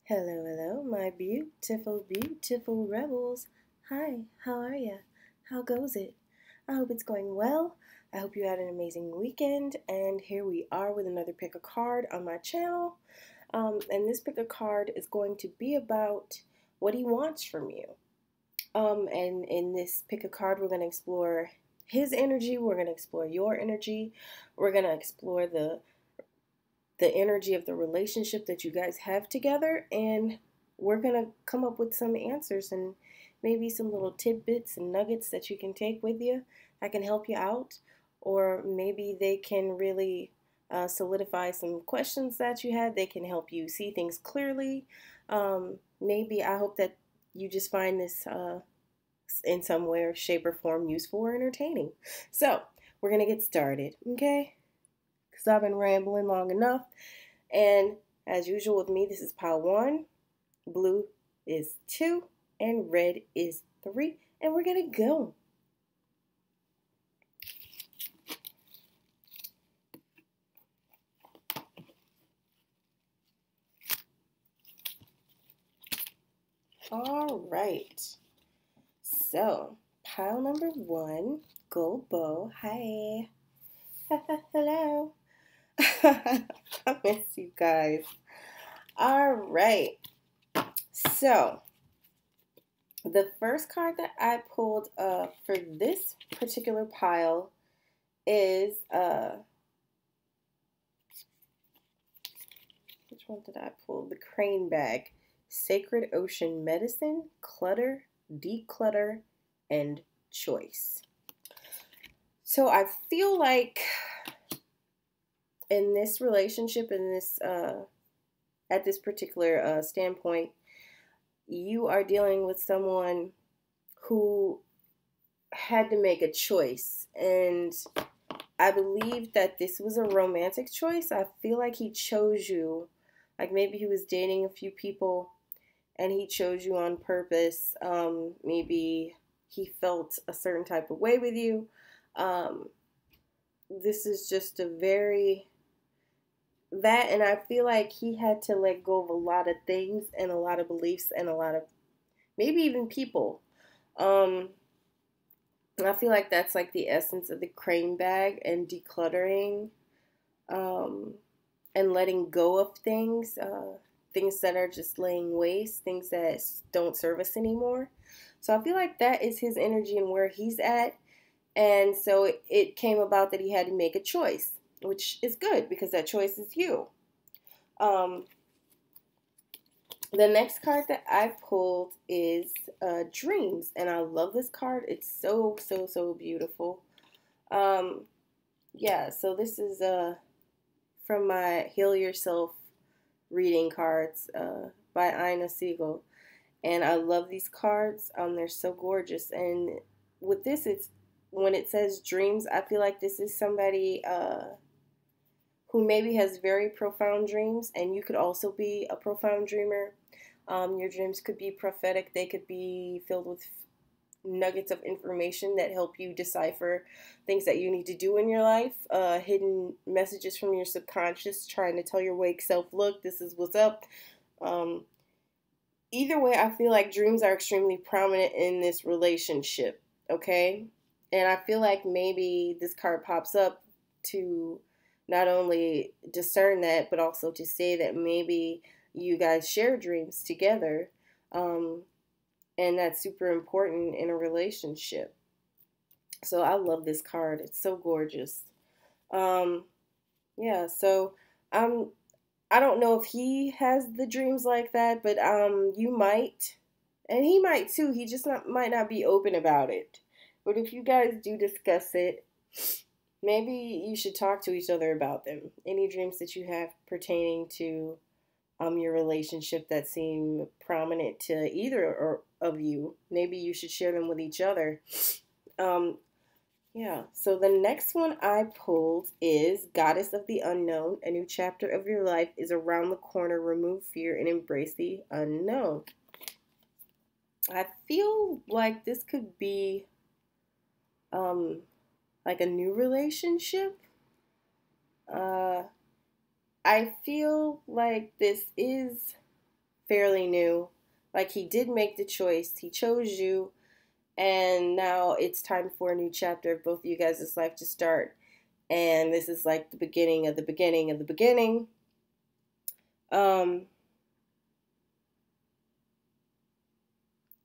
Hello, hello, my beautiful, beautiful rebels. Hi, how are ya? How goes it? I hope it's going well. I hope you had an amazing weekend. And here we are with another pick a card on my channel. And this pick a card is going to be about what he wants from you. And in this pick a card, we're going to explore his energy. We're going to explore your energy. We're going to explore the energy of the relationship that you guys have together, and we're going to come up with some answers and maybe some little tidbits and nuggets that you can take with you that can help you out, or maybe they can really solidify some questions that you had. They can help you see things clearly. Maybe I hope that you just find this in some way or shape or form useful or entertaining. So we're going to get started, okay? Because I've been rambling long enough. And as usual with me, this is pile 1, blue is 2, and red is 3. And we're going to go. All right. So, pile number 1, gold bow. Hi. Hello. I miss you guys. All right. So, the first card that I pulled for this particular pile is which one did I pull? The crane bag. Sacred Ocean Medicine, Clutter, Declutter, and Choice. So I feel like in this relationship, in this at this particular standpoint, you are dealing with someone who had to make a choice, and I believe that this was a romantic choice. I feel like he chose you, like maybe he was dating a few people and he chose you on purpose. Maybe he felt a certain type of way with you. This is just a very that, and I feel like he had to let go of a lot of things and a lot of beliefs and a lot of maybe even people. I feel like that's like the essence of the crane bag and decluttering, and letting go of things, things that are just laying waste, things that don't serve us anymore. So I feel like that is his energy and where he's at. And so it came about that he had to make a choice, which is good because that choice is you. The next card that I pulled is Dreams, and I love this card. It's so, so, so beautiful. Yeah, so this is from my Heal Yourself reading cards by Ina Siegel. And I love these cards. They're so gorgeous. And with this, it's when it says dreams, I feel like this is somebody who maybe has very profound dreams, and you could also be a profound dreamer. Your dreams could be prophetic. They could be filled with nuggets of information that help you decipher things that you need to do in your life. Hidden messages from your subconscious trying to tell your wake self, look, this is what's up. Either way, I feel like dreams are extremely prominent in this relationship, okay? And I feel like maybe this card pops up to not only discern that, but also to say that maybe you guys share dreams together. And that's super important in a relationship. So I love this card. It's so gorgeous. Yeah, so I don't know if he has the dreams like that, but you might, and he might too. He just might not be open about it. But if you guys do discuss it, maybe you should talk to each other about them. Any dreams that you have pertaining to your relationship that seem prominent to either of you, maybe you should share them with each other. Yeah, so the next one I pulled is Goddess of the Unknown. A new chapter of your life is around the corner. Remove fear and embrace the unknown. I feel like this could be like a new relationship. I feel like this is fairly new. Like, he did make the choice. He chose you, and now it's time for a new chapter of both of you guys' life to start. And this is like the beginning of the beginning of the beginning.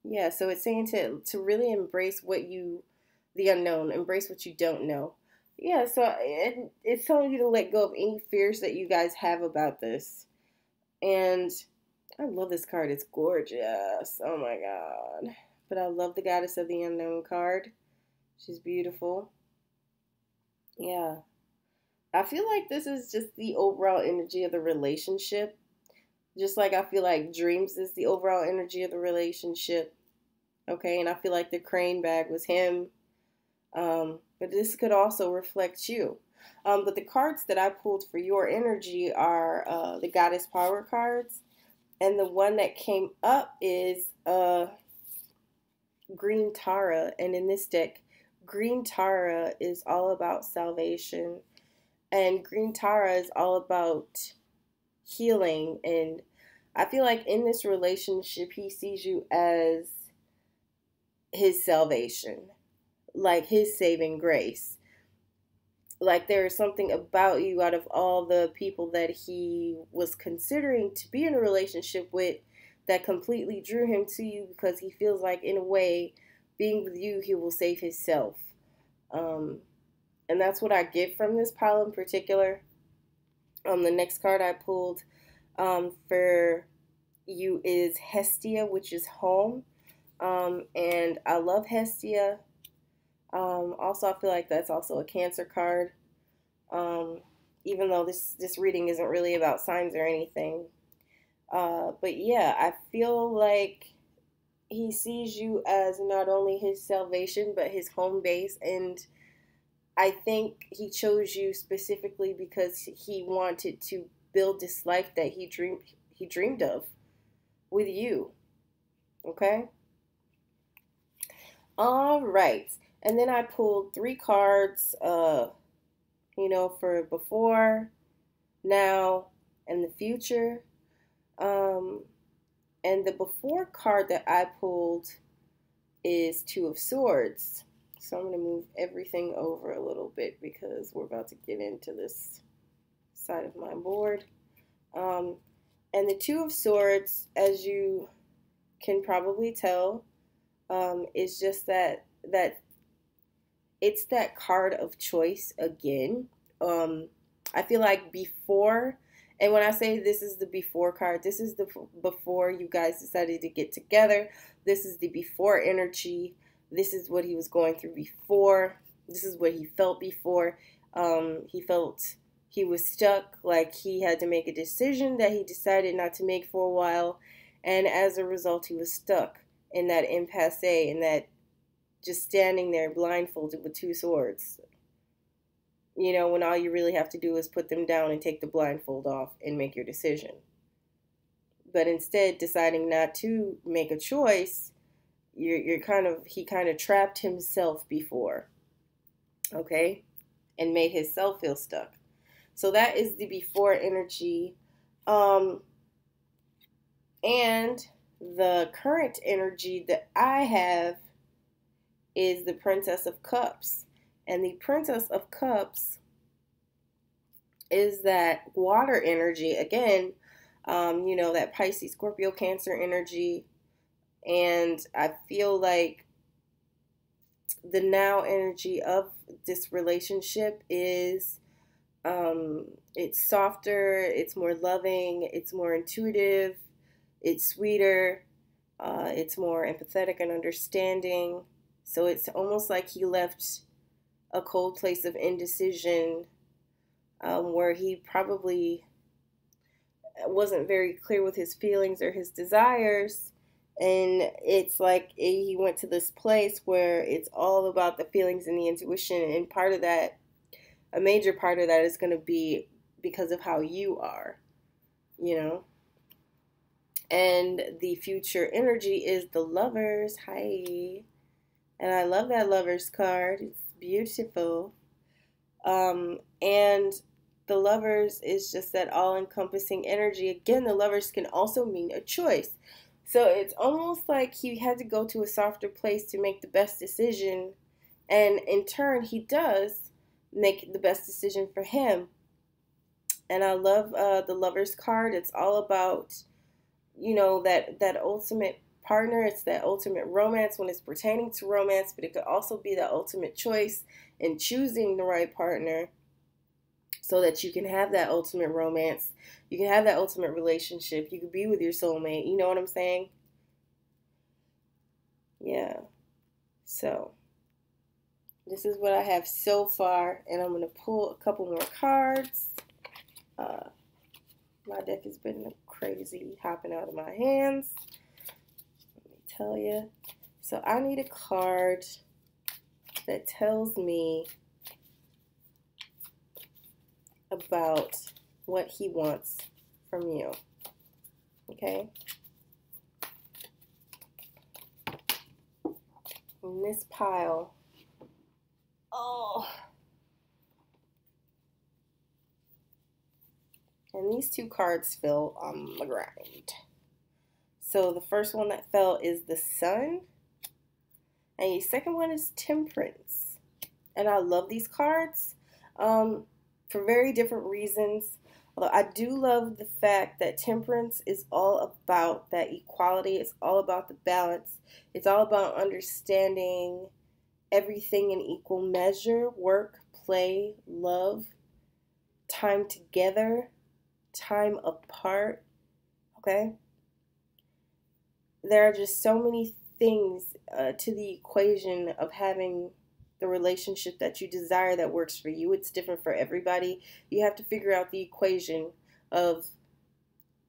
Yeah, so it's saying to really embrace the unknown, embrace what you don't know. Yeah, so it's telling you to let go of any fears that you guys have about this. And I love this card. It's gorgeous. Oh my God. But I love the Goddess of the Unknown card. She's beautiful. Yeah. I feel like this is just the overall energy of the relationship. Just like I feel like dreams is the overall energy of the relationship. Okay, and I feel like the crane bag was him. But this could also reflect you. But the cards that I pulled for your energy are the Goddess Power cards. And the one that came up is Green Tara. And in this deck, Green Tara is all about salvation. And Green Tara is all about healing. And I feel like in this relationship, he sees you as his salvation, like his saving grace. Like there is something about you out of all the people that he was considering to be in a relationship with that completely drew him to you, because he feels like in a way being with you he will save himself. And that's what I get from this pile in particular. The next card I pulled for you is Hestia, which is home. And I love Hestia. Also, I feel like that's also a Cancer card. Even though this reading isn't really about signs or anything. But yeah, I feel like he sees you as not only his salvation, but his home base. And I think he chose you specifically because he wanted to build this life that he dreamed of with you. Okay? All right. And then I pulled 3 cards, for before, now, and the future. And the before card that I pulled is 2 of Swords. So I'm going to move everything over a little bit because we're about to get into this side of my board. And the 2 of Swords, as you can probably tell, is just that it's that card of choice again. I feel like before, and when I say this is the before card, this is the before you guys decided to get together. This is the before energy. This is what he was going through before. This is what he felt before. He felt he was stuck, like he had to make a decision that he decided not to make for a while. And as a result, he was stuck in that impasse, in that just standing there blindfolded with 2 swords. When all you really have to do is put them down and take the blindfold off and make your decision. But instead, deciding not to make a choice, he kind of trapped himself before, okay, and made himself feel stuck. So that is the before energy, and the current energy that I have is the Princess of Cups. And the Princess of Cups is that water energy, again, that Pisces, Scorpio, Cancer energy. And I feel like the now energy of this relationship is, it's softer, it's more loving, it's more intuitive, it's sweeter, it's more empathetic and understanding. So it's almost like he left a cold place of indecision, where he probably wasn't very clear with his feelings or his desires. And it's like he went to this place where it's all about the feelings and the intuition. And part of that, a major part of that, is going to be because of how you are, And the future energy is the Lovers. Hi. And I love that Lovers card. It's beautiful. And the Lovers is just that all-encompassing energy. Again, the Lovers can also mean a choice. So it's almost like he had to go to a softer place to make the best decision. And in turn, he does make the best decision for him. And I love the Lovers card. It's all about, that ultimate partner. It's that ultimate romance when it's pertaining to romance, but it could also be the ultimate choice in choosing the right partner so that you can have that ultimate romance. You can have that ultimate relationship. You could be with your soulmate. You know what I'm saying? Yeah. So this is what I have so far, and I'm going to pull a couple more cards. My deck has been crazy hopping out of my hands. Let me tell you. So I need a card that tells me about what he wants from you. Okay? In this pile. Oh. And these two cards fell on the ground. So the first one that fell is the Sun. And the second one is Temperance. And I love these cards for very different reasons. Although I do love the fact that Temperance is all about that equality. It's all about the balance. It's all about understanding everything in equal measure. Work, play, love, time together, time apart. Okay? There are just so many things to the equation of having the relationship that you desire that works for you. It's different for everybody. You have to figure out the equation of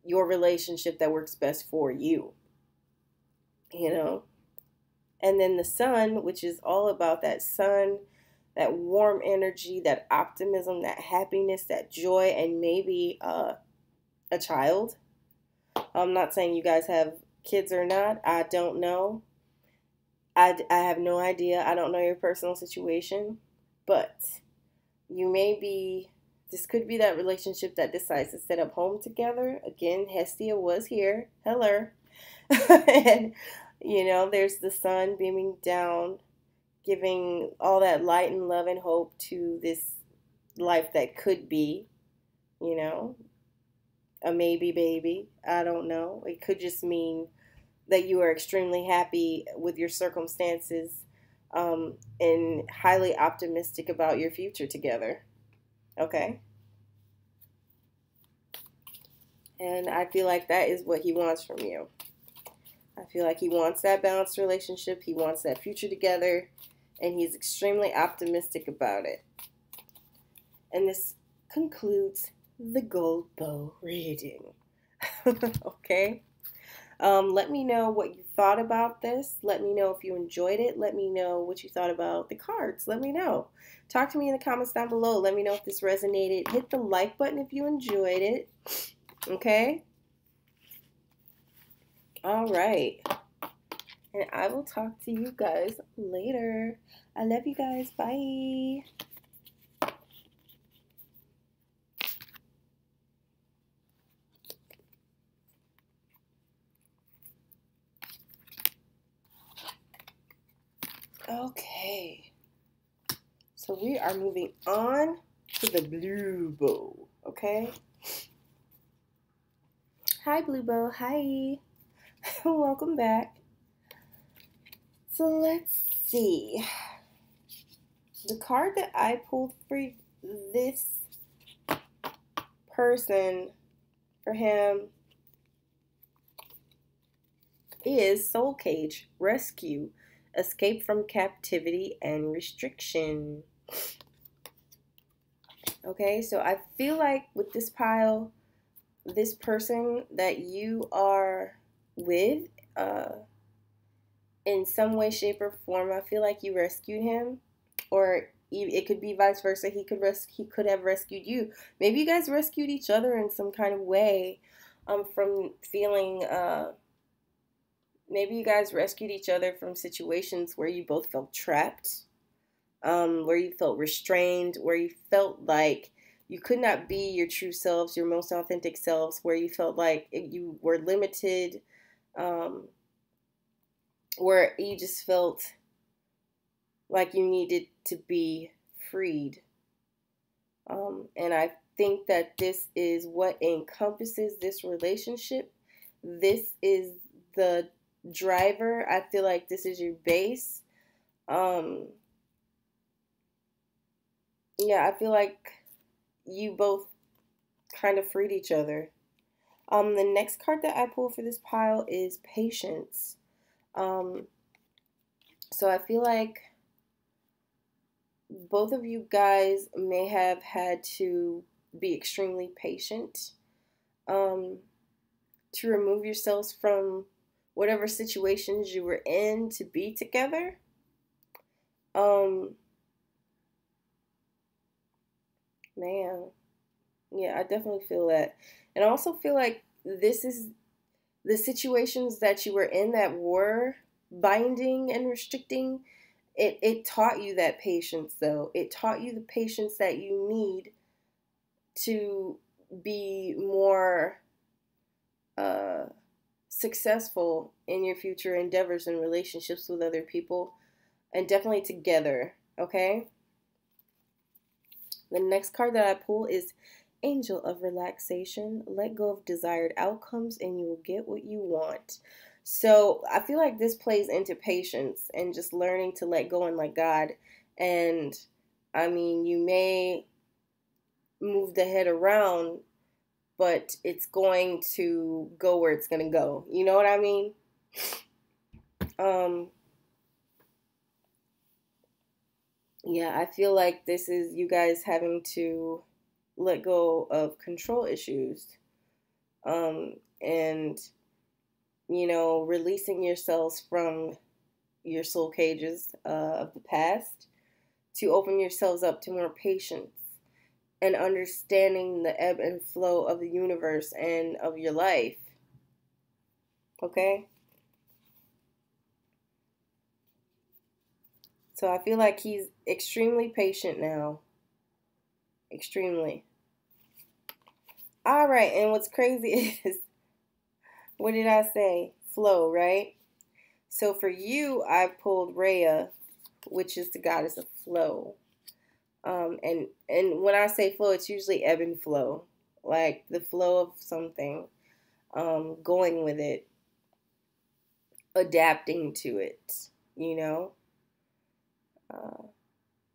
your relationship that works best for you. And then the Sun, which is all about that sun, that warm energy, that optimism, that happiness, that joy, and maybe a child. I'm not saying you guys have kids or not. I don't know. I have no idea. I don't know your personal situation. But this could be that relationship that decides to set up home together. Again, Hestia was here. Hello. And, there's the sun beaming down, giving all that light and love and hope to this life that could be, a maybe baby. I don't know. It could just mean that you are extremely happy with your circumstances and highly optimistic about your future together. Okay? And I feel like that is what he wants from you. I feel like he wants that balanced relationship. He wants that future together. And he's extremely optimistic about it. And this concludes the Gold Bow reading. Okay? Let me know what you thought about this. Let me know if you enjoyed it. Let me know what you thought about the cards. Let me know. Talk to me in the comments down below. Let me know if this resonated. Hit the like button if you enjoyed it. Okay? All right. And I will talk to you guys later. I love you guys. Bye. Okay, so we are moving on to the Blue Bow, okay? Hi, Blue Bow. Hi. Welcome back. So let's see. The card that I pulled for this person, for him, is Soul Cage, Rescue, Escape from Captivity and Restriction. Okay, so I feel like with this pile, this person that you are with, in some way, shape, or form, I feel like you rescued him, or it could be vice versa. He could have rescued you. Maybe you guys rescued each other in some kind of way, from feeling. Maybe you guys rescued each other from situations where you both felt trapped, where you felt restrained, where you felt like you could not be your true selves, your most authentic selves, where you felt like you were limited, um, where you just felt like you needed to be freed. And I think that this is what encompasses this relationship. This is the driver. I feel like this is your base. Um, yeah, I feel like you both kind of freed each other. The next card that I pulled for this pile is patience. Um, so I feel like both of you guys may have had to be extremely patient, um, to remove yourselves from whatever situations you were in to be together. Um, man, yeah, I definitely feel that. And I also feel like this is the situations that you were in that were binding and restricting. It taught you that patience, though. It taught you the patience that you need to be more uh, successful in your future endeavors and relationships with other people, and definitely together, okay? The next card that I pull is Angel of Relaxation. Let go of desired outcomes and you will get what you want. So I feel like this plays into patience and just learning to let go and let God. And I mean, you may move the head around, but it's going to go where it's going to go. You know what I mean? Um, yeah, I feel like this is you guys having to let go of control issues, and releasing yourselves from your soul cages of the past to open yourselves up to more patience and understanding the ebb and flow of the universe and of your life. Okay? So I feel like he's extremely patient now. Extremely. All right, and what's crazy is, what did I say? Flow, right? So for you, I pulled Rhea, which is the goddess of flow. And when I say flow, it's usually ebb and flow, like the flow of something, going with it, adapting to it, you know? Uh,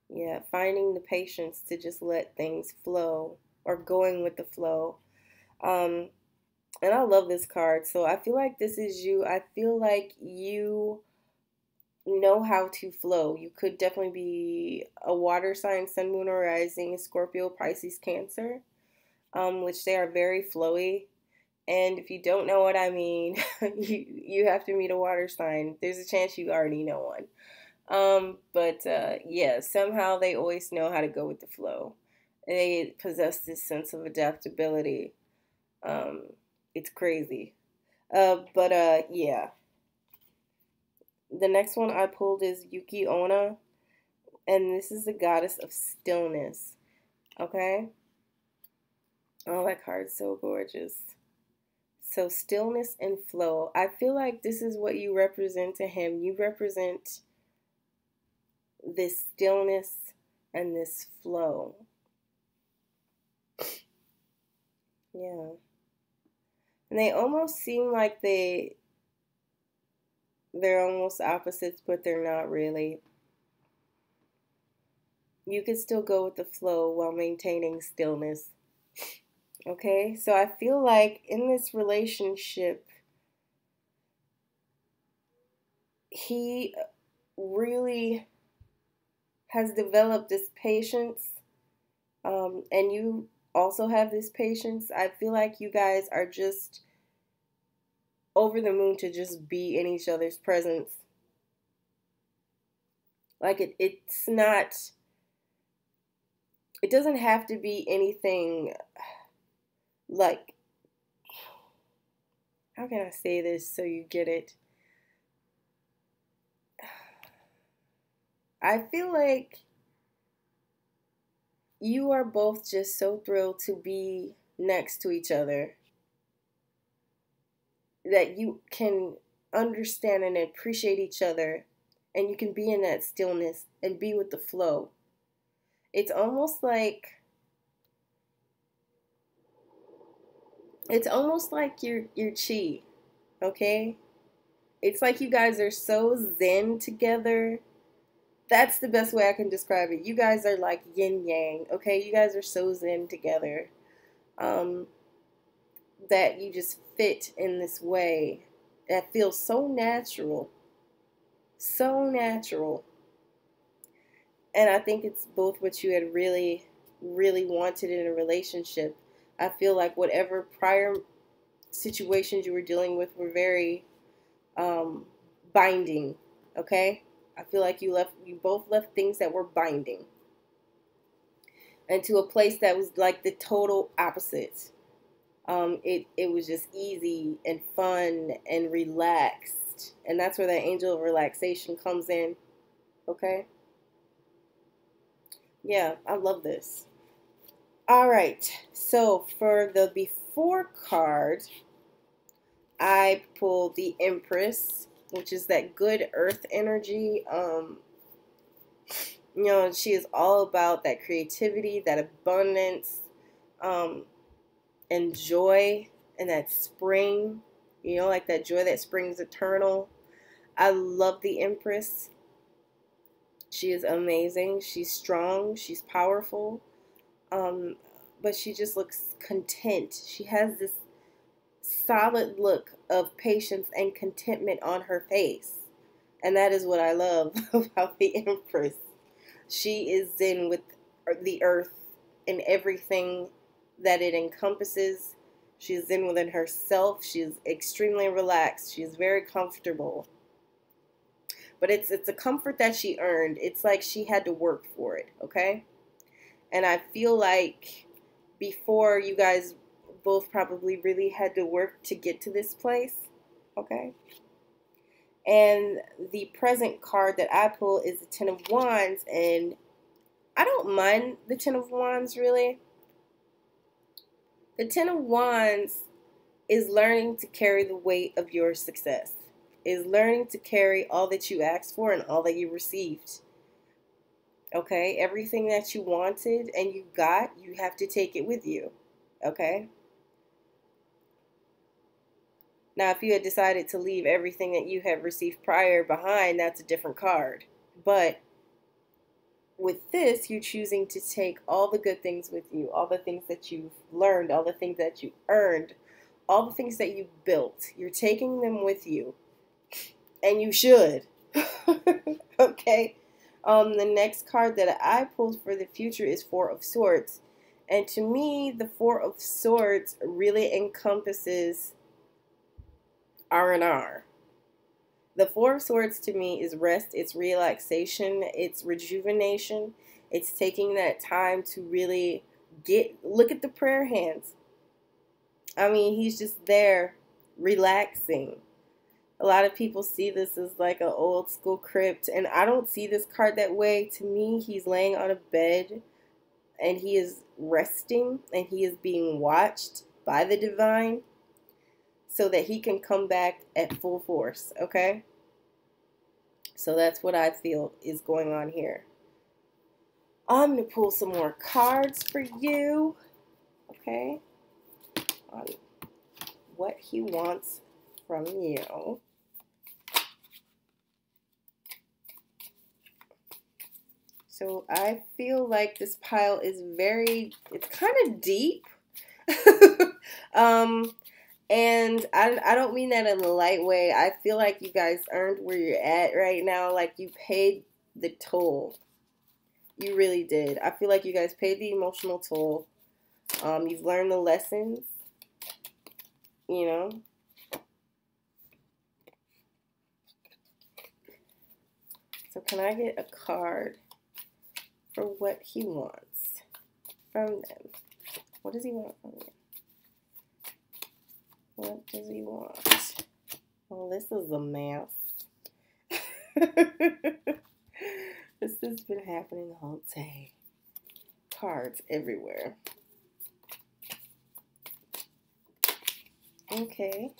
yeah, finding the patience to just let things flow or going with the flow. Um, and I love this card. So I feel like this is you. I feel like you know how to flow. You could definitely be a water sign, sun, moon, or rising, Scorpio, Pisces, Cancer, which they are very flowy. And if you don't know what I mean, you have to meet a water sign. There's a chance you already know one. But yeah, somehow they always know how to go with the flow. They possess this sense of adaptability. Um, it's crazy. But yeah. The next one I pulled is Yuki Onna, and this is the goddess of stillness. Okay? Oh, that card's so gorgeous. So, stillness and flow. I feel like this is what you represent to him. You represent this stillness and this flow. Yeah. And they almost seem like they're almost opposites, but they're not really. You can still go with the flow while maintaining stillness. Okay? So I feel like in this relationship, he really has developed this patience, and you also have this patience. I feel like you guys are just over the moon to just be in each other's presence. Like it's not, it doesn't have to be anything like, how can I say this so you get it? I feel like you are both just so thrilled to be next to each other that you can understand and appreciate each other, and you can be in that stillness and be with the flow. It's almost like you're chi, okay? It's like you guys are so zen together. That's the best way I can describe it. You guys are like yin yang, okay? You guys are so zen together. Um, that you just fit in this way that feels so natural. So natural. And I think it's both what you had really, really wanted in a relationship. I feel like whatever prior situations you were dealing with were very binding. Okay? I feel like you both left things that were binding. And to a place that was like the total opposite. It was just easy and fun and relaxed. And that's where that angel of relaxation comes in. Okay? Yeah, I love this. All right. So for the before card, I pulled the Empress, which is that good earth energy. She is all about that creativity, that abundance, um, and joy, and that spring, like that joy that springs eternal. I love the Empress. She is amazing. She's strong. She's powerful. Um, but she just looks content. She has this solid look of patience and contentment on her face. And that is what I love about the Empress. She is zen with the earth and everything that it encompasses. She is zen within herself. She is extremely relaxed. She is very comfortable. But it's a comfort that she earned. It's like she had to work for it, okay? And I feel like before, you guys both probably really had to work to get to this place, okay? And the present card that I pull is the Ten of Wands, and I don't mind the Ten of Wands, really. The Ten of Wands is learning to carry the weight of your success, is learning to carry all that you asked for and all that you received. Okay? Everything that you wanted and you got, you have to take it with you. Okay? Now, if you had decided to leave everything that you have received prior behind, that's a different card. But with this, you're choosing to take all the good things with you, all the things that you've learned, all the things that you earned, all the things that you built. You're taking them with you. And you should. Okay? The next card that I pulled for the future is Four of Swords. And to me, the Four of Swords really encompasses R&R. The Four of Swords to me is rest, it's relaxation, it's rejuvenation. It's taking that time to really look at the prayer hands. I mean, he's just there relaxing. A lot of people see this as like an old school crypt, and I don't see this card that way. To me, he's laying on a bed and he is resting and he is being watched by the divine so that he can come back at full force, okay? So that's what I feel is going on here. I'm going to pull some more cards for you, okay, on what he wants from you. So I feel like this pile is it's kind of deep. And I don't mean that in a light way. I feel like you guys earned where you're at right now. Like, you paid the toll. You really did. I feel like you guys paid the emotional toll. You've learned the lessons, you know. So can I get a card for what he wants from them? What does he want from you? What does he want? Well, this is a mess. This has been happening the whole day. cards everywhere. Okay,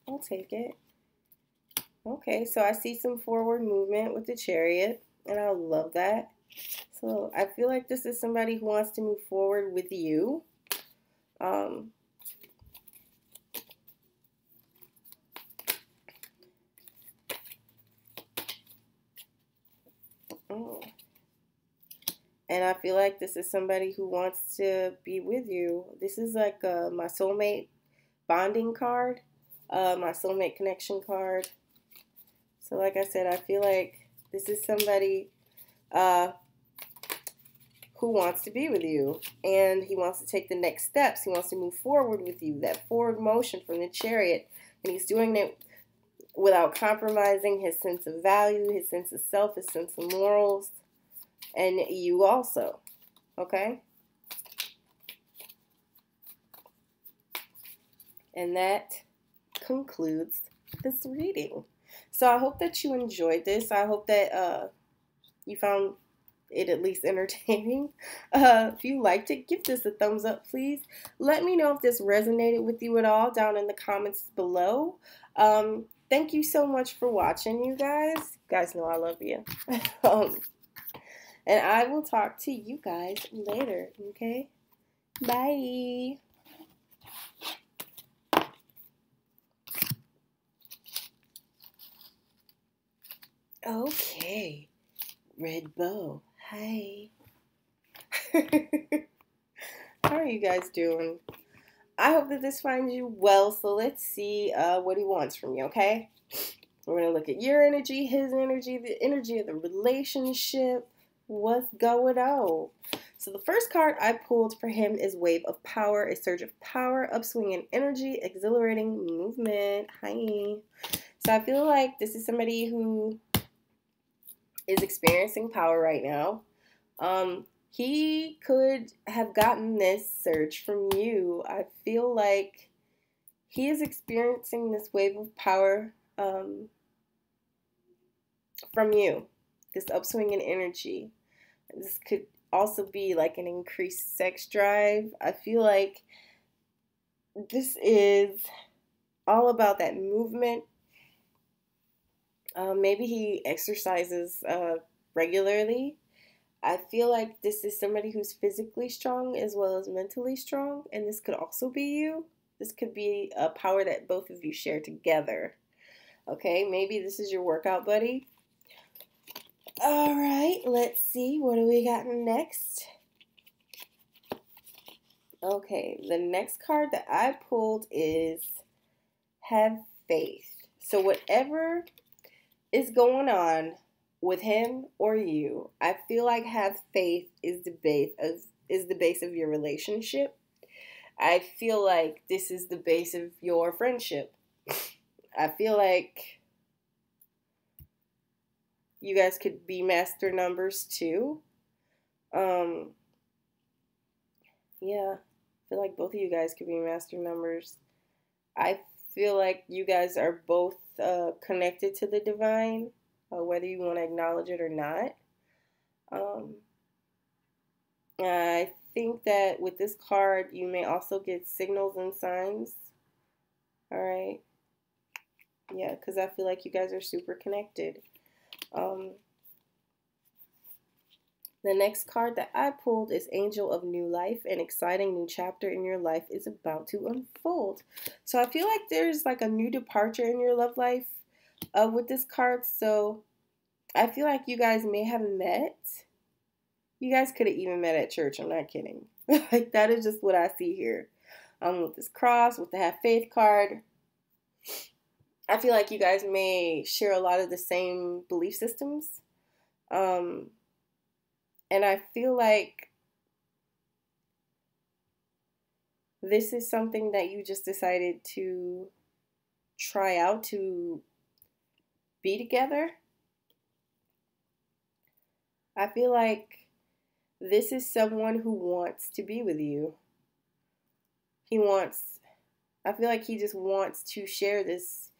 I'll take it. Okay, so I see some forward movement with the Chariot, and I love that. So I feel like this is somebody who wants to move forward with you. Oh. And I feel like this is somebody who wants to be with you. This is like my soulmate bonding card, my soulmate connection card. So like I said, I feel like this is somebody who wants to be with you, and he wants to take the next steps. He wants to move forward with you, that forward motion from the Chariot, and he's doing it without compromising his sense of value, his sense of self, his sense of morals, and you also, okay? And that concludes this reading. So I hope that you enjoyed this. I hope that you found it at least entertaining. If you liked it, give this a thumbs up, please. Let me know if this resonated with you at all down in the comments below. Thank you so much for watching, you guys. You guys know I love you. And I will talk to you guys later, okay? Bye. Okay. Red bow. Hi. How are you guys doing? I hope that this finds you well, so let's see what he wants from you, okay? We're going to look at your energy, his energy, the energy of the relationship. What's going on? So the first card I pulled for him is Wave of Power, a surge of power, upswing in energy, exhilarating movement. Hi. So I feel like this is somebody who is experiencing power right now. He could have gotten this surge from you. I feel like he is experiencing this wave of power from you, this upswing in energy. This could also be like an increased sex drive. I feel like this is all about that movement. Maybe he exercises regularly. I feel like this is somebody who's physically strong as well as mentally strong, and this could also be you. This could be a power that both of you share together. Okay, maybe this is your workout buddy. All right, let's see. What do we got next? Okay, the next card that I pulled is Have Faith. So whatever is going on with him or you, I feel like have faith is the base of your relationship. I feel like this is the base of your friendship. I feel like you guys could be master numbers too. Yeah, I feel like both of you guys could be master numbers. I feel like you guys are both connected to the divine, whether you want to acknowledge it or not. I think that with this card, you may also get signals and signs. All right. Yeah, because I feel like you guys are super connected. The next card that I pulled is Angel of New Life. An exciting new chapter in your life is about to unfold. So I feel like there's like a new departure in your love life with this card. So I feel like you guys may have met. You guys could have even met at church. I'm not kidding. Like, that is just what I see here. With this cross, with the Have Faith card, I feel like you guys may share a lot of the same belief systems. And I feel like this is something that you just decided to try out to be together. I feel like this is someone who wants to be with you. I feel like he just wants to share this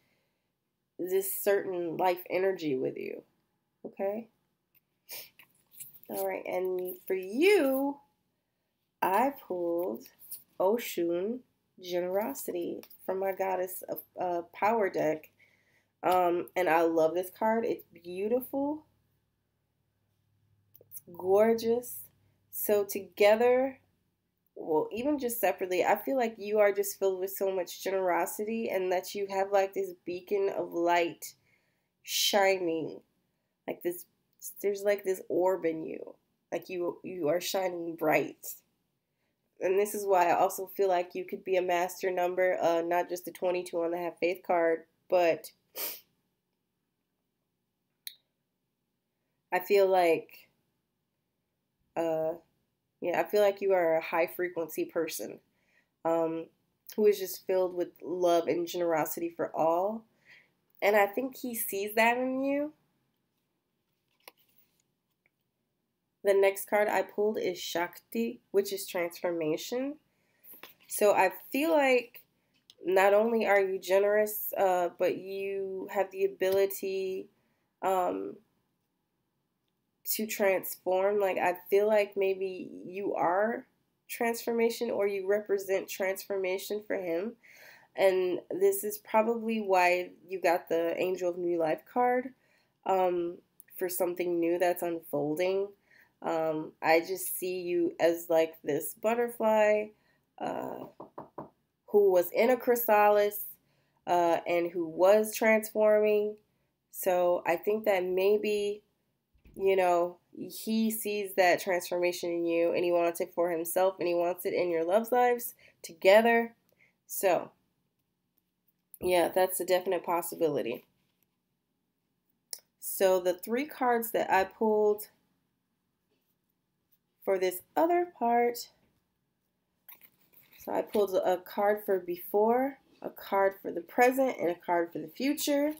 certain life energy with you. Okay? All right, and for you, I pulled Oshun Generosity from my Goddess Power deck. And I love this card. It's beautiful. It's gorgeous. So together, well, even just separately, I feel like you are just filled with so much generosity and that you have like this beacon of light shining. Like this, there's like this orb in you. Like you are shining bright. And this is why I also feel like you could be a master number, not just the 22 on the Have Faith card, but I feel like, uh, yeah, I feel like you are a high frequency person, um, who is just filled with love and generosity for all. And I think he sees that in you. The next card I pulled is Shakti, which is transformation. So I feel like not only are you generous, but you have the ability um, to transform. Like, I feel like maybe you are transformation or you represent transformation for him. And this is probably why you got the Angel of New Life card, for something new that's unfolding. I just see you as like this butterfly uh, who was in a chrysalis and who was transforming. So I think that maybe, you know, he sees that transformation in you and he wants it for himself and he wants it in your love's lives together. So, yeah, that's a definite possibility. So the three cards that I pulled for this other part, so I pulled a card for before, a card for the present, and a card for the future.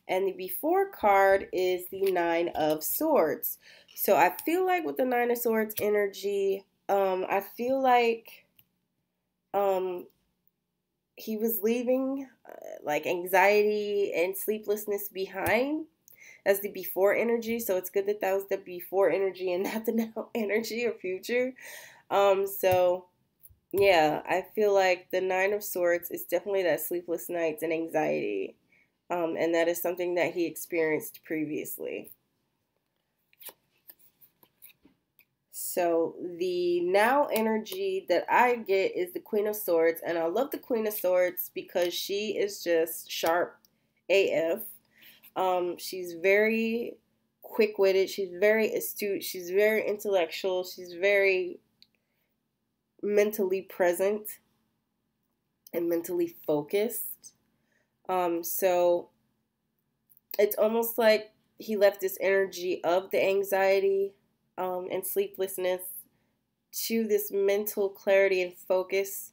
And the before card is the Nine of Swords. So I feel like with the Nine of Swords energy, I feel like he was leaving like anxiety and sleeplessness behind as the before energy. So it's good that that was the before energy and not the now energy or future. So yeah, I feel like the Nine of Swords is definitely that sleepless nights and anxiety. And that is something that he experienced previously. So the now energy that I get is the Queen of Swords. And I love the Queen of Swords because she is just sharp AF. She's very quick-witted. She's very astute. She's very intellectual. She's very mentally present and mentally focused. So it's almost like he left this energy of the anxiety and sleeplessness to this mental clarity and focus,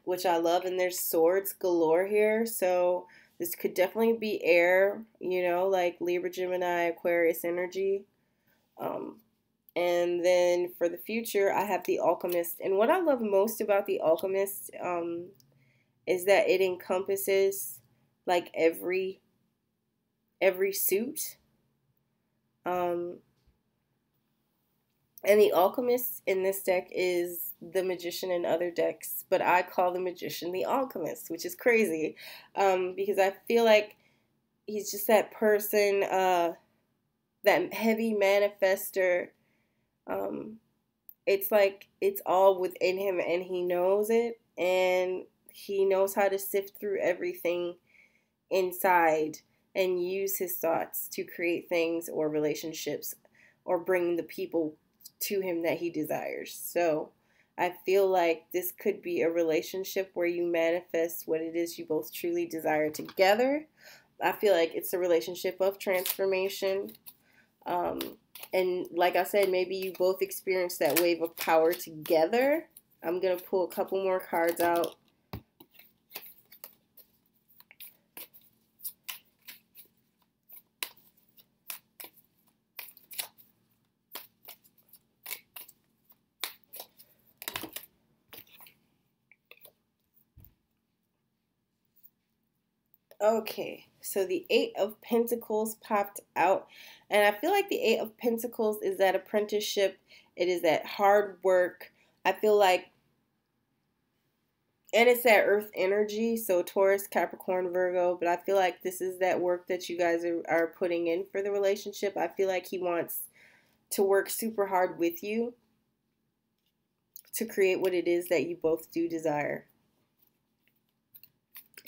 which I love. And there's swords galore here. So this could definitely be air, you know, like Libra, Gemini, Aquarius energy. And then for the future, I have the Alchemist. And what I love most about the Alchemist is that it encompasses like every suit. And the Alchemist in this deck is the Magician in other decks, but I call the Magician the Alchemist, which is crazy, because I feel like he's just that person, that heavy manifester. It's like it's all within him and he knows it, and he knows how to sift through everything inside and use his thoughts to create things or relationships or bring the people to him that he desires. So I feel like this could be a relationship where you manifest what it is you both truly desire together. I feel like it's a relationship of transformation. And like I said, maybe you both experience that wave of power together. I'm going to pull a couple more cards out. Okay, so the Eight of Pentacles popped out, and I feel like the Eight of Pentacles is that apprenticeship. It is that hard work. I feel like, and it's that earth energy, so Taurus, Capricorn, Virgo, but I feel like this is that work that you guys are putting in for the relationship. I feel like he wants to work super hard with you to create what it is that you both do desire.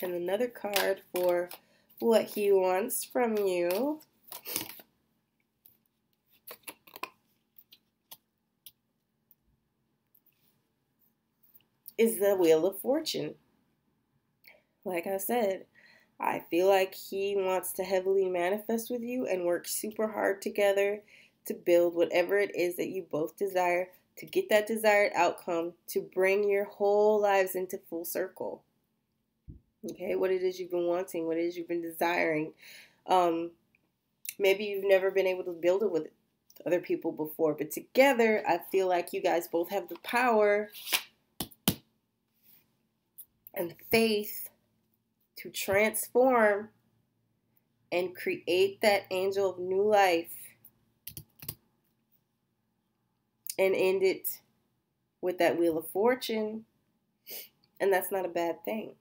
And another card for what he wants from you is the Wheel of Fortune. Like I said, I feel like he wants to heavily manifest with you and work super hard together to build whatever it is that you both desire, to get that desired outcome, to bring your whole lives into full circle. Okay, what it is you've been wanting, what it is you've been desiring. Maybe you've never been able to build it with other people before, but together, I feel like you guys both have the power and faith to transform and create that angel of new life and end it with that Wheel of Fortune. And that's not a bad thing.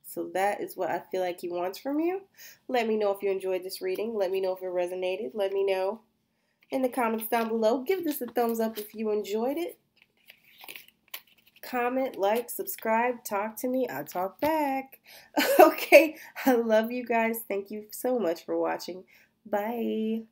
So that is what I feel like he wants from you. Let me know if you enjoyed this reading. Let me know if it resonated. Let me know in the comments down below. Give this a thumbs up if you enjoyed it. Comment, like, subscribe, talk to me. I'll talk back. Okay, I love you guys. Thank you so much for watching. Bye.